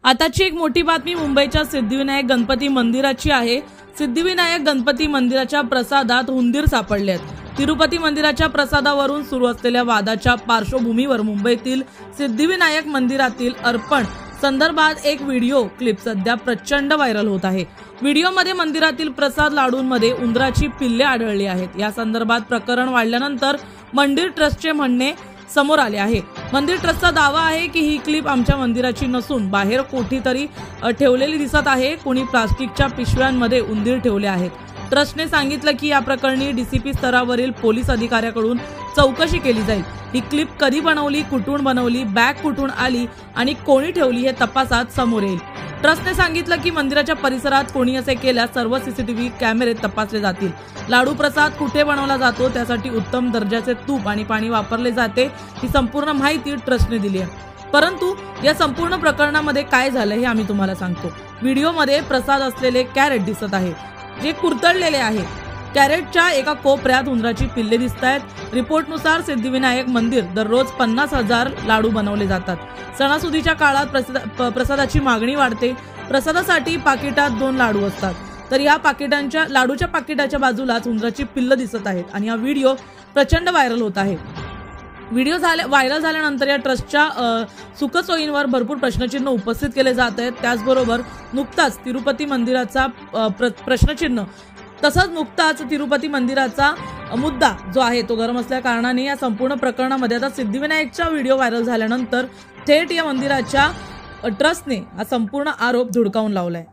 आताची एक मोठी बातमी मुंबईच्या सिद्धिविनायक गणपती मंदिराची आहे। सिद्धिविनायक गणपती मंदिराच्या प्रसादात उंदीर सापडले आहेत। तिरुपती मंदिराच्या प्रसादावरून सुरू असलेल्या वादाच्या पार्श्वभूमीवर मुंबईतील सिद्धिविनायक मंदिरातील अर्पण संदर्भात एक व्हिडिओ क्लिप सध्या प्रचंड व्हायरल होत आहे। व्हिडिओमध्ये मंदिरातील प्रसाद लाडूंमध्ये उंदराची पिल्ले आढळली आहेत। या संदर्भात प्रकरण वाढल्यानंतर मंदिर ट्रस्टचे म्हणणे समोर आले आहे। मंदिर ट्रस्टचा दावा आहे की ही क्लिप आमच्या मंदिराची नसून बाहेर कोठीतरी ठेवलेली दिसत आहे। कोणी प्लास्टिकच्या पिशव्यांमध्ये उंदीर ठेवले आहेत। ट्रस्टने सांगितलं की या प्रकरणी डीसीपी स्तरावरील पोलीस अधिकाऱ्याकडून चौकशी केली जाईल। ही क्लिप कधी बनवली, कुठून बनवली, बॅग कुठून आली आणि कोणी ठेवली हे तपासात समोर येईल। ट्रस्टने सांगितलं की मंदिराच्या परिसरात कोणी असे केल्यास सर्व सीसीटीव्ही कॅमेरे तपासले जातील। लाडू प्रसाद कुठे बनवला जातो, त्यासाठी उत्तम दर्जाचे तूप आणि पाणी वापरले जाते, ही संपूर्ण माहिती ट्रस्टने दिली आहे। परंतु या संपूर्ण प्रकरणामध्ये काय झालं हे आम्ही तुम्हाला सांगतो। व्हिडिओमध्ये प्रसाद असलेले कॅरेट दिसत आहे जे कुरतडलेले आहे। कॅरेटच्या एका कोपऱ्यात उंदराची पिल्ले दिसतायत। रिपोर्टनुसार सिद्धिविनायक मंदिर दररोज 50,000 लाडू बनवले जातात। सणासुदीच्या काळात प्रसादाची मागणी वाढते। प्रसादासाठी पाकिटात 2 लाडू असतात, तर या लाडूच्या पाकिटाच्या बाजूलाच उंदराची पिल्ल दिसत आहेत आणि हा व्हिडिओ प्रचंड व्हायरल होत आहे। व्हिडिओ व्हायरल झाल्यानंतर या ट्रस्टच्या सुखसोयींवर भरपूर प्रश्नचिन्ह उपस्थित केले जात आहेत। त्याचबरोबर नुकताच तिरुपती मंदिराचा प्रश्नचिन्ह तसंच नुकताच तिरुपती मंदिराचा मुद्दा जो आहे तो गरम असल्या कारणाने या संपूर्ण प्रकरणामध्ये आता सिद्धिविनायकचा व्हिडिओ व्हायरल झाल्यानंतर थेट या मंदिराच्या ट्रस्टने हा संपूर्ण आरोप धुडकावून लावलाय।